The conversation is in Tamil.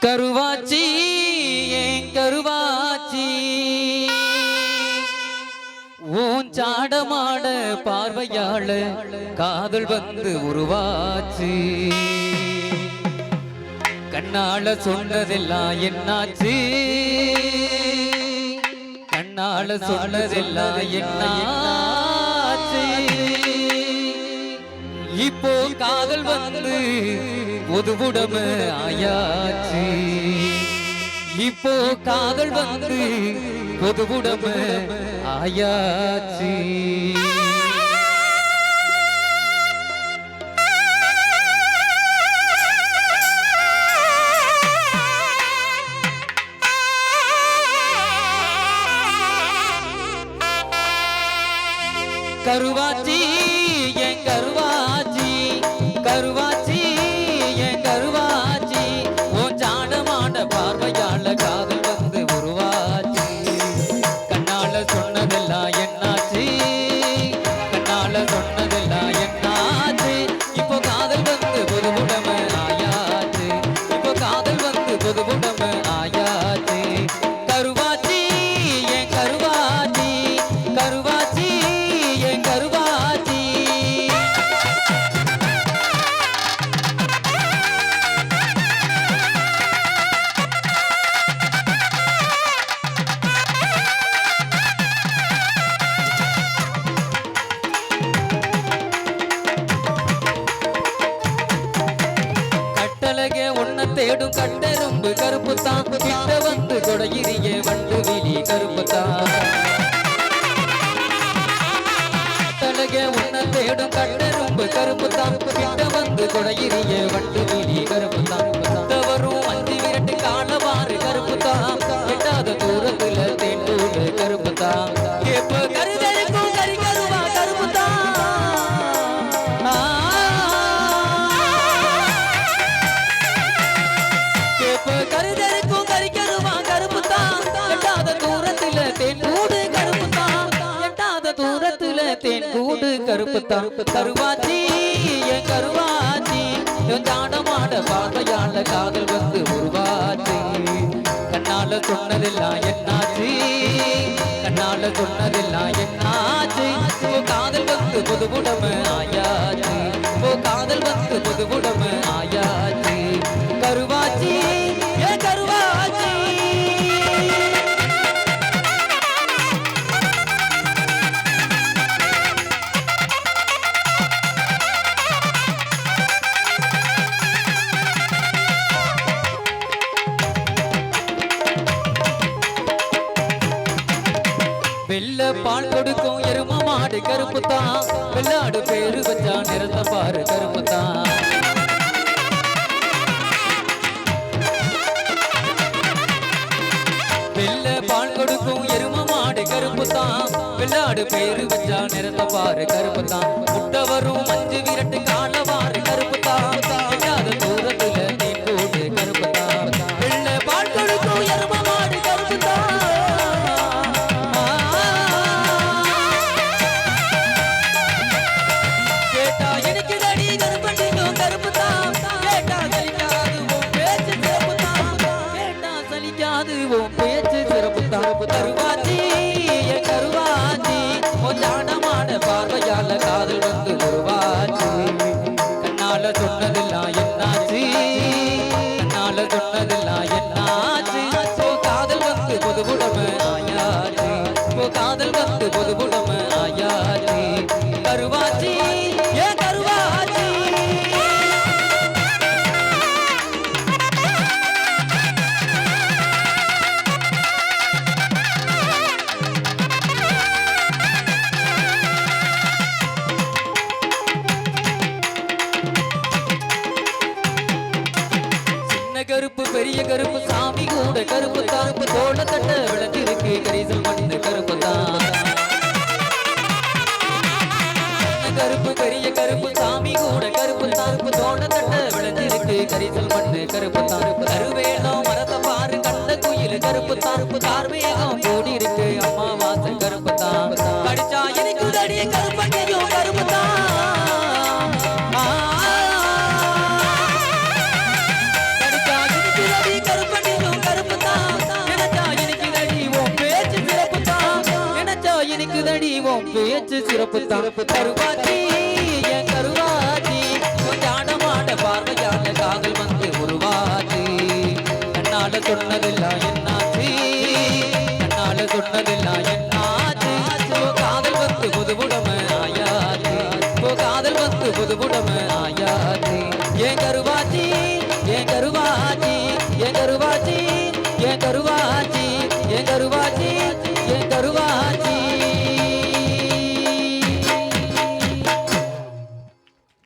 கருவாச்சி ஏன் கருவாச்சி ஓன் சாடமாட பார்வையாள காதல் வந்து உருவாச்சு. கண்ணால சொன்னதெல்லாம் என்னாச்சு, கண்ணால சொன்னதெல்லாம் என்னாச்சு. இப்போ காதல் வந்து பொதுவுடம ஆயாச்சு. இப்போ காதல் வந்து பொதுவுடம ஆயாச்சு. கருவாச்சி என் கருவாச்சி, கருவாச்சி என் கருவாச்சி உன் சாடமாட பார்வையாள காதல் வந்து உருவாச்சு. கண்ணால சொன்னதெல்லாம் என்னாச்சு, கண்ணால சொன்னதெல்லாம் என்னாச்சு. இப்போ காதல் வந்து பொதுவுடம ஆயாச்சு, இப்போ காதல் வந்து பொதுவுடம ஆயாச்சு. கருவாச்சி என் கருவாச்சி, கருவாச்சி என் கருவாச்சி. கட்டழகே உன்னை தேடும் கட்டெரும்பு கருப்புத்தான், கிட்ட வந்து கொடையிறிய வண்டு விழி கருப்புத்தான். கட்டழகே உன்னை தேடும் கட்டெரும்பு கருப்புத்தான், கிட்ட வந்து கொடையிறிய வண்டு விழி கருப்புத்தான். வரும் அஞ்சு விரட்டு காலவாறு கருப்புத்தான், எட்டாத தூரத்துல தேண்டூடு கருப்புத்தான். கேப்ப கருதலுக்கும் கறி கருவா கருப்புத்தான். கேப்ப கருதலுக்கும் கறி கருவா கருப்புத்தான், எட்டாத தூரத்துல தேண்டூடு கருப்புத்தான், எட்டாத தூரத்துல தேன்கூடு கருப்புத்தான். கருவாச்சி என் கருவாச்சி என் சாடமாட பார்வையாள காதல் வந்து உருவாச்சு. கண்ணால சொன்னதெல்லாம் என்னாச்சு, கண்ணால சொன்னதெல்லாம் என்னாச்சு. ஓ காதல் வந்து பொதுவுடம ஆயாச்சு, ஓ காதல் வந்து பொதுவுடம ஆயாச்சு. கருவாச்சி என் கருவாச்சி. வெள்ள பால் கொடுக்கும் எரும மாடு கருப்புத்தான், வெள்ளாடு பேரு வச்சா நிறத்த பாரு கருப்புத்தான். வெள்ள பால் கொடுக்கும் எரும மாடு கருப்புத்தான், வெள்ளாடு பேரு வச்சா நிறத்த பாரு கருப்புத்தான். முட்டை வரும் மஞ்சு விரட்டு காலவாறு கருப்புத்தான், எட்டாத தூரத்துல தேன்கூடு கருப்புத்தான். வெள்ள பால் கொடுக்கும் எரும மாடு கருப்புத்தான். கருவாச்சி என் கருவாச்சி உன் சாடமாட பார்வையாள காதல் வந்து உருவாச்சு. கண்ணால சொன்னதெல்லாம் என்னாச்சு, கண்ணால சொன்னதெல்லாம் என்னாச்சு. ஓ காதல் வந்து பொதுவுடம ஆயாச்சு, ஓ காதல் வந்து பொதுவுடம ஆயாச்சு. கருவாச்சி என் கருவாச்சி. கருப்பு பெரிய கருப்பு சாமி கூட கருப்பு தான், தோட தட்ட விளக்கிருக்கு கரிசல் மண்ணு கருப்பு தான். கருப்பு பெரிய கருப்பு சாமி கூட கருப்பு தான், தோட தட்ட விளக்கிருக்கு கரிசல் மண்ணு கருப்பு தான். கருவேலம் மரத்தை பாரு கண்ட குயில் கருப்பு தான், கார்மேகம் கூடி இருக்கு அம்மாவாசை கருப்பு தான். கடிச்சா எனக்கு தடிய கருப்பண்ணையும் கருப்பு தான். கடிச்சா எனக்கு பேச்சு சிறப்பு தான் கருவாச்சி என் கருவாச்சி கொஞ்சாடமான பார்வையான காதல் வந்து உருவாச்சு என்னால சொன்னதெல்லாம் என்னாச்சு என்னால சொன்னதெல்லாம் என்னாச்சு காதல் வந்து புதுவுடமை ஆயாச்சு காதல் வந்து புதுவுடமை ஆயாச்சு என் கருவாச்சி என் கருவாச்சி என் கருவாச்சி